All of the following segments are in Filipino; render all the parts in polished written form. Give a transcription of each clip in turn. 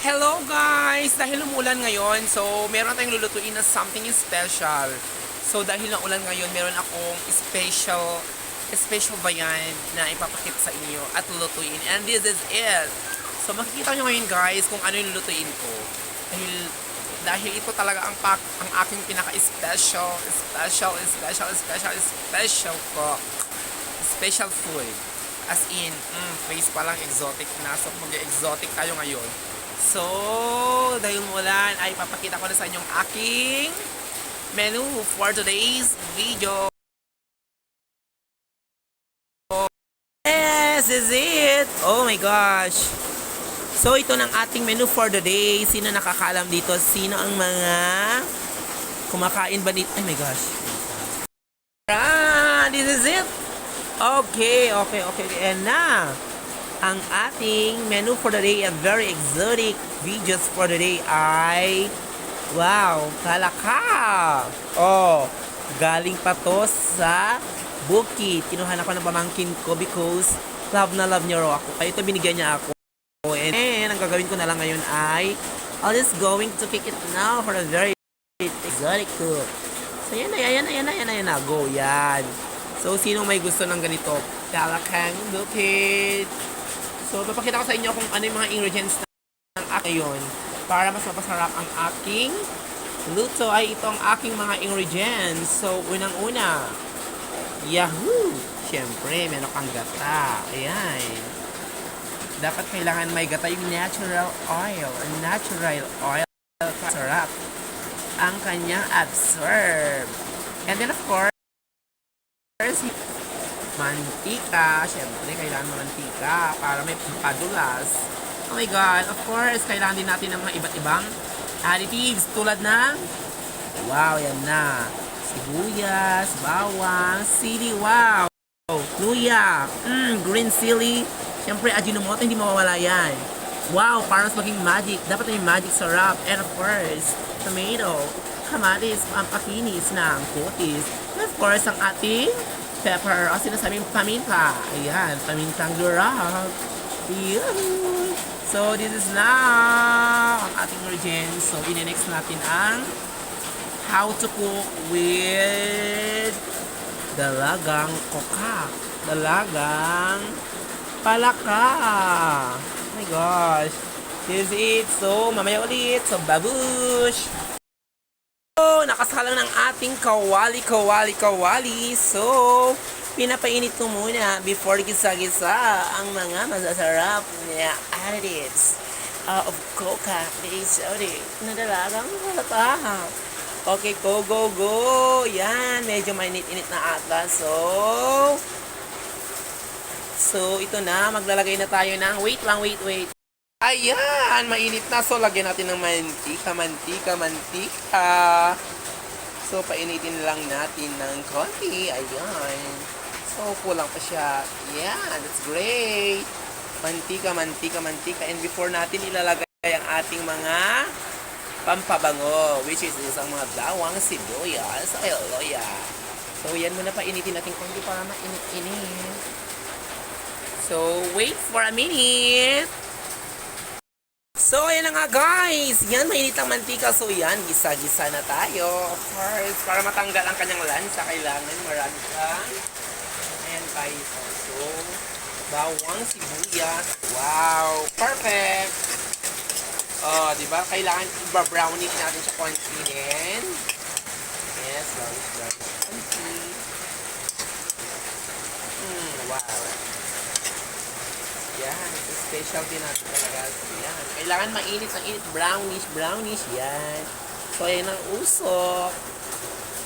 Hello guys! Dahil umulan ngayon, so meron tayong lulutuin na something special. So dahil na ulan ngayon, meron akong special bayan na ipapakita sa inyo at lulutuin. And this is it! So makikita nyo ngayon guys kung ano yung lulutuin ko. Dahil ito talaga ang aking pinaka-special cook. Special food. As in, face pa lang exotic na. So mag-exotic tayo ngayon. So, dahil umulan ay papakita ko na sa inyong aking menu for today's video. Yes, this is it! Oh my gosh! So, ito ng ating menu for the day. Sino nakakaalam dito? Sino ang mga kumakain ba dito? Oh my gosh! This is it! Okay. And now, ang ating menu for the day, a very exotic videos for the day ay wow, kalaka. Oh, galing pa to sa bukid. Kinuha na ko ng pamangkin ko because love na love niya raw ako. Kaya ito binigyan niya ako. And ang gagawin ko na lang ngayon ay I'll just going to cook it now for a very exotic cook. So yan na. Go, yan. So sino may gusto ng ganito? Kalakang bukid. So, papakita ko sa inyo kung ano yung mga ingredients ng aking ngayon para mas mapasarap ang aking luto ay ito ang aking mga ingredients. So, unang-una, yahoo! Siyempre, meron kang gata. Ayan. Dapat kailangan may gata yung natural oil. Natural oil, sarap ang kanyang absorb. And then, of course, mantika, syempre kailangan mo mantika para may padulas. Oh my god, of course, kailangan din natin ng mga iba't ibang additives tulad ng wow, yan na. Sibuyas, bawang, sili, wow. Luya, green chili. Syempre, Ajinomoto, hindi mawawala yan. Wow, para mas maging magic. Dapat may magic sarap. And of course, tomato, kamatis, pampakinis ng kutis. And of course, ang ating pepper, o sinasabing paminta. Ayan, pamintang durag. Ayan. So, this is now ang ating ingredients. So, in-next natin ang how to cook with dalagang kokak. Dalagang palaka. Oh my gosh. This is it. So, mamaya ulit. So, babush! Nakasalang ng ating kawali. So, pinapainit ko muna before gisa-gisa ang mga masasarap na additives of coca. Sorry, nadalagang halata. Okay, go. Yan, medyo mainit-init na ata. So, ito na. Maglalagay na tayo ng, wait. Ayan, mainit na. So, lagyan natin ng mantika. So, painitin lang natin ng konti. Ayan. So, kulang pa siya. Ayan, that's great. Mantika. And before natin ilalagay ang ating mga pampabango, which is isang mga bawang, sibuyas, loya. So, yan muna painitin natin konti para mainit-init. So, wait for a minute. So, ayan na nga guys. Yan, mainit ang mantika. So, yan, gisa-gisa na tayo. Of course, para matanggal ang kanyang lansa, kailangan marami kang ayan guys. So, bawang, sibuyas. Wow, perfect. Oh, diba? Kailangan i-brownish natin sa konti din. Yes, brownish konti. Wow. Yan, specialty natin talaga. Yan. Kailangan mainit, brownish. Yan. So, ayan ang usok.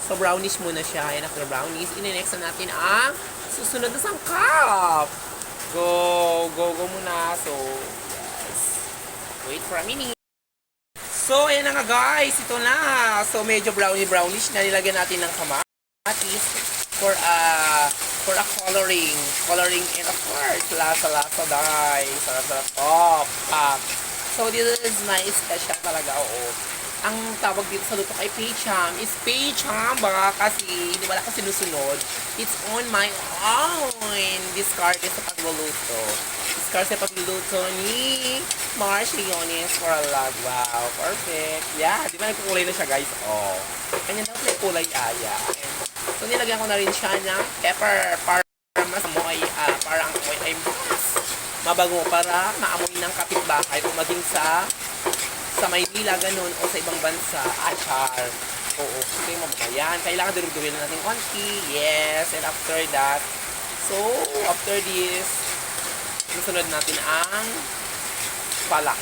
So, brownish muna siya. Ayan, after brownish, in-next na natin ang susunod na sangkap. Go muna. So, yes. Wait for a minute. So, ayan na nga guys. Ito na. So, medyo brownish na. Nilagyan natin ng kamatis for a coloring and of course lasa guys, sarap so this is my special talaga. Ang tawag dito sa luto kay Pecham is Pecham ba kasi hindi wala ko sinusunod. It's on my own discarded sa pagluluto. Diskarte pagluluto ni Mars Leones for a log. Wow, perfect. Yeah, di ba nagkukulay na siya guys? Oh. Kanya daw may kulay aya. So nilagyan ko na rin siya ng pepper para mas amoy, para ang amoy ay mas mabango para maamoy ng kapitbahay o maging sa Maynila, ganun, o sa ibang bansa. Char. Oo, okay, yan. Kailangan durug-durin natin konti. Yes, and after that, so, after this, susunod natin ang palak.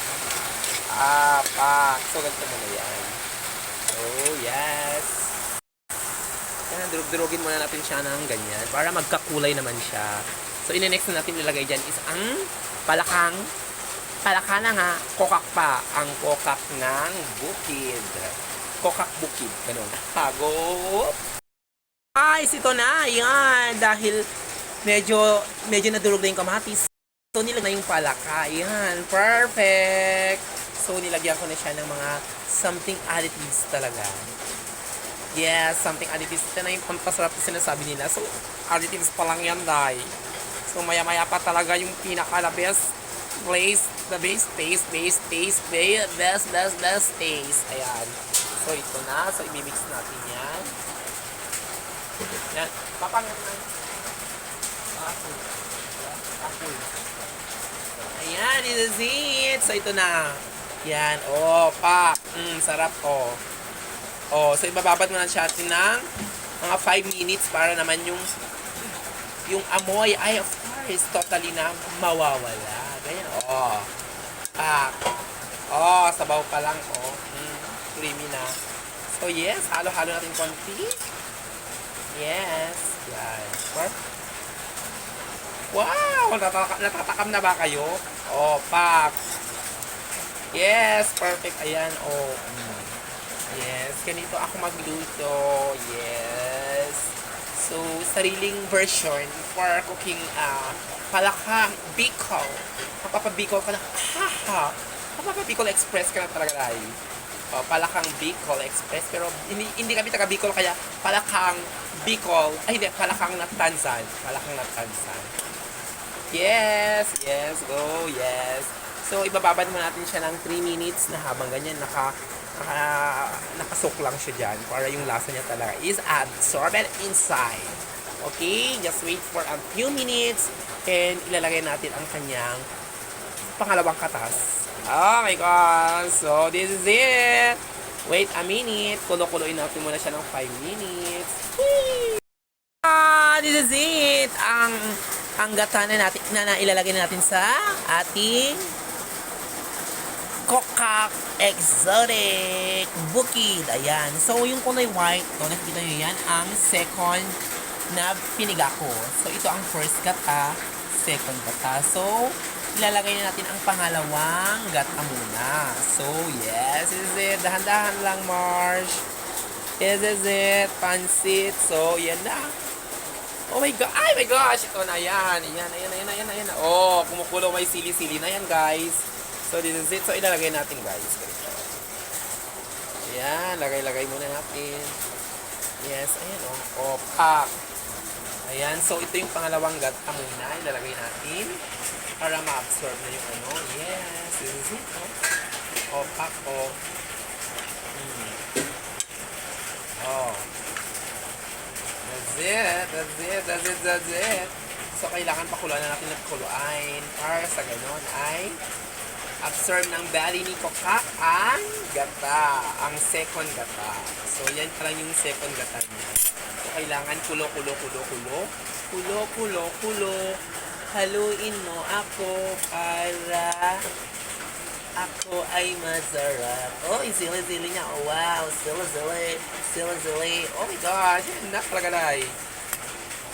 Pak. So, ganito muna yan. Oh, yes. Yan, durug-durugin muna natin siya ng ganyan para magkakulay naman siya. So, ine-next na natin ilagay dyan is ang palakang. Palaka na nga, kokak pa. Ang kokak ng bukid. Kokak bukid. Ganun. Hago. Guys, ito na. Yan. Dahil medyo nadurog na yung kamatis. So, nilagay na yung palaka. Yan. Perfect. So, nilagyan ko na siya ng mga something additives talaga. Yes, something additives. Ito na yung pampasarap na sinasabi nila. So, additives pa lang yan, dahil. So, maya-maya pa talaga yung pinaka-the best place, the best taste, best taste. Ayan. So, ito na. So, imimix natin yan. Yan. Papangat na. Apple. Ayan, this is it. So, ito na. Yan. Oh, pak. Sarap, oh. Oh, so, ibababad mo na siya ng mga 5 minutes para naman yung amoy ay, of course, totally na mawawala. Ganyan, oh. Pak. Oh, sabaw pa lang, oh. Creamy na. So, yes, halo-halo natin konti. Yes. Yan. Wow! Natatakam na ba kayo? Oh, pak. Yes, perfect. Ayan, oh. Yes, ganito ako magluto. Yes. So, sariling version for cooking palakang Bicol. Mapapabicol ka na, haha. Mapapabicol Express ka na talaga dahil. Palakang Bicol Express. Pero hindi kami taga Bicol, kaya palakang Bicol. Ay, hindi, palakang Natanzan. Palakang Natanzan. Yes, yes, go, yes. So, ibababad mo natin siya ng 3 minutes na habang ganyan nakasok lang siya dyan para yung lasa niya talaga is absorbed inside. Okay, just wait for a few minutes and ilalagay natin ang kanyang pangalawang katas. Oh my God! So, this is it! Wait a minute. Kulo-kuloin natin muna siya ng 5 minutes. This is it! Ang gata na natin, na ilalagay na natin sa ating Kokak Exotic Bukid. Ayan. So, yung kulay white, nakikita nyo yan, ang second na piniga ko. So, ito ang first gata, second gata. So, ilalagay na natin ang pangalawang gata muna. So, yes, this is it. Dahan-dahan lang, Marsh. This is it. Pansit. So, yan na. Oh my God. Ay, my gosh. Ito na yan. Ayan. Oh, kumukulo. May sili-sili na yan, guys. So, this is it. So, ilalagay natin, guys. Ganito. Ayan. Lagay-lagay muna natin. Yes. Ayan, oh. Oh, pak. Ayan. So, ito yung pangalawang gata muna. Ilalagay natin para ma-absorb na yung ano. Yes. This is it, oh. Oh, pak, oh. Oh. That's it. So, kailangan pakuluan na natin ng kuluan para sa ganon ay absorb ng belly ni Kokak ang gata, ang second gata. So, yan pa lang yung second gata niya. So, kailangan kulo. Haluin mo ako para ako ay masarap. Oh, yung sili-sili niya. Oh, wow. Sili-sili. Oh my gosh. Yan na talaga dahil.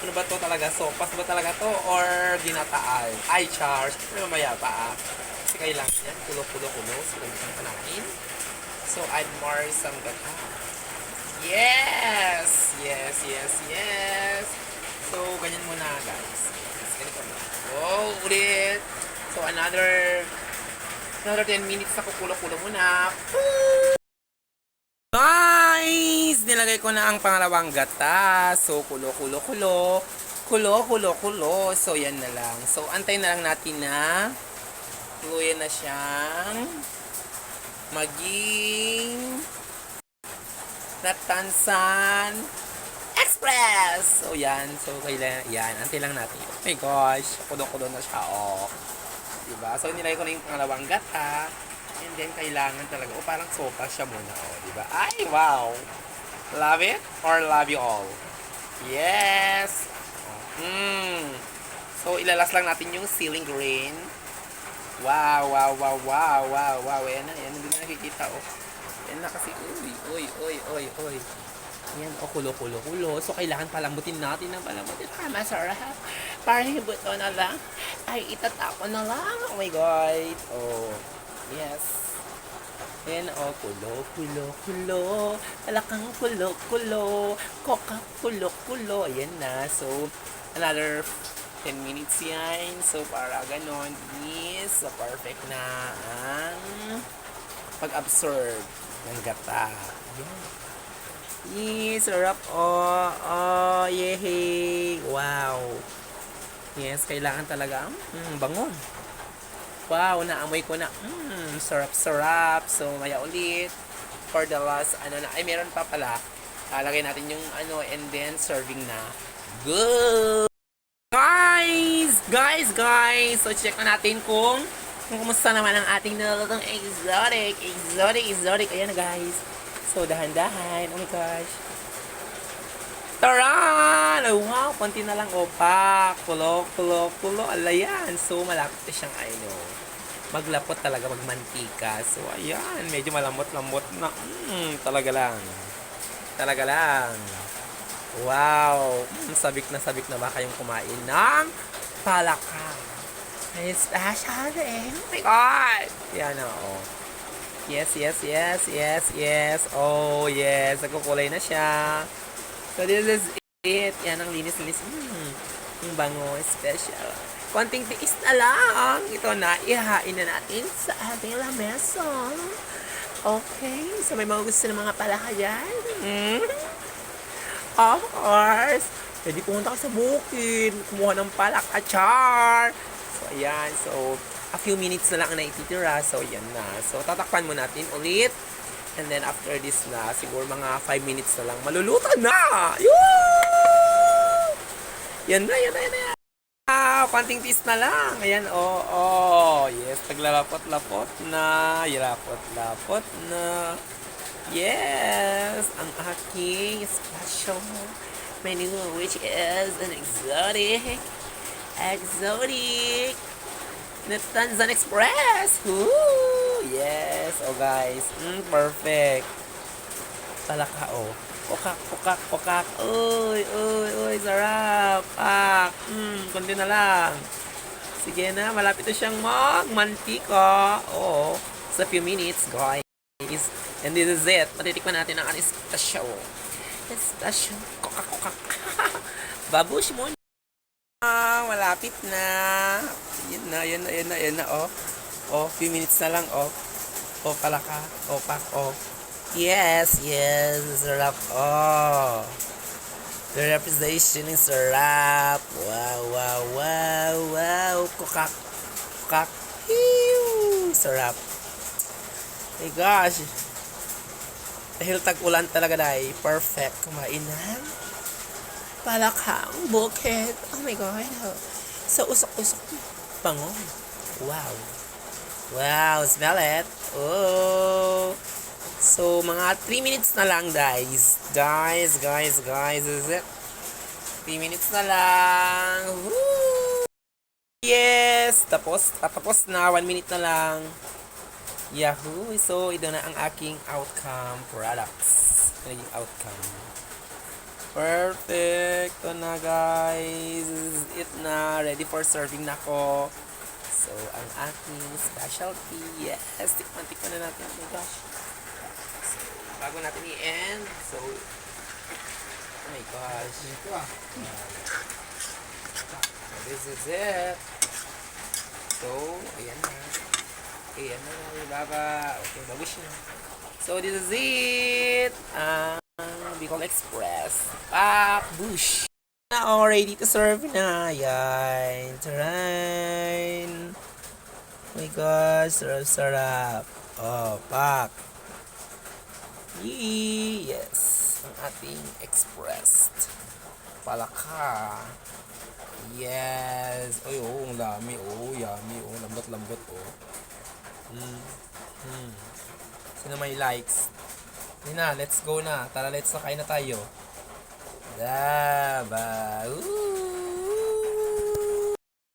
Ano ba to talaga? Sopas ba talaga to? Or ginataan? Ay, chars. Pero mamaya pa. Kasi kailangan yan. Kulo. So, ganito na natin. So, add more some gata. Yes. So, ganyan muna, guys. Ganito na. Oh, ulit. So, another 10 minutes na kukulo-kulo muna. Guys! Nilagay ko na ang pangalawang gata. So, kulo. Kulo, kulo, kulo. So, yan na lang. So, antay na lang natin na tuluyan na siyang maging Natansan Express! So, yan. So, kailan, yan. Antay lang natin. Oh my gosh. Kudo-kudo na siya. Oh. Diba? So, nilagay ko na yung pangalawang gata. And then, kailangan talaga. Oh, parang sopa siya muna. Oh, diba? Ay, wow! Love it or love you all? Yes! So, ilalas lang natin yung ceiling green. Wow, wow, wow, wow, wow, wow. Ayan na, hindi na nakikita, oh. Ayan na kasi, uy. Ayan, oh, kulo. So, kailangan palambutin natin ng palambutin. Masarap. Parang hibuto na lang. Ay, itatako na lang. Oh my God. Oh, yes. Ayan, oh, kulo. Palakang kulo. Koka, kulo. Ayan na. So, another 10 minutes yan. So, para ganon is perfect na ang pag-absorb ng gata. Yan. Sarap. Yehey. Wow. Yes, kailangan talaga. Bango. Wow, naamoy ko na. Sarap. So, maya ulit. For the last, meron pa pala. Lagay natin yung and then serving na. Good! Guys! So, check na natin kung kumusta naman ang ating nilulutong exotic. Ayan na, guys. So, dahan-dahan. Oh my gosh. Taran! Oh, wow, konti na lang. Opak. Kulo. Alayan. So, malapit na siyang maglapot talaga, magmantika. So, ayan. Medyo malambot-lambot na. Talaga lang. Wow. Sabik na ba kayong kumain ng palaka? Ay, special eh. Oh my God. Yan na, oh. Yes. Oh, yes. Nagkukulay na siya. So, this is it. Yan ang linis. Yung bango, special. Konting tiis na lang. Ito na, ihain na natin sa ating lamesa. Okay. So, may mga gusto ng mga palaka dyan. Of course. Pwede pumunta ka sa bukid. Kumuha ng palaka, char. So, ayan. So, a few minutes na lang ang naititira. So, yan na. So, tatakpan mo natin ulit. And then, after this na, siguro mga 5 minutes na lang, maluluto na! Yan na. Konting tis na lang. Ayan, yes, naglalapot-lapot na. Lapot na. Yes, ang aking special menu, which is an exotic Natansan Express. Woo! Yes, guys, perfect. Palaka, Pokak. Uy, sarap. Konti na lang. Sige na, malapit na siyang magmantika. Sa few minutes, guys. And this is it. Matitikman natin ang ating special. Kokak. Babush muna. Malapit na. Yan na. Few minutes na lang. Palaka. Pak. Yes. Sarap. The representation is sarap. Wow. Kokak. Sarap. My gosh. Dahil tag-ulan talaga, dahil perfect kumain ng palakang bukid. Oh my God. So, usok-usok. Bango. Wow, smell it. So, mga 3 minutes na lang, guys. Guys, is it? 3 minutes na lang. Woo! Yes! Tapos na. 1 minute na lang. Yahoo! So, ito na ang aking outcome products. Naging outcome. Perfect! Ito na, guys. It na. Ready for serving na ako. So, ang aking specialty. Yes! Tikman na natin. Oh my gosh. So, bago natin i-end. So, oh my gosh. So, this is it. So, ayan na. Ayan na, baba. Okay, babush na. So, this is it. Bicol Express. Bush. Na, oh, ready to serve na. Yan. Taran. Oh my God, sarap-sarap. Oh, pak. Yee! Yes. Ang ating expressed. Palaka. Yes. Ay, oh, ang dami. Oh, yummy. Oh, lambot-lambot. Oh. Mm. Mm. Sino may likes? Yun na, let's go na. Tara, let's na kain na tayo. Daba. Ooh.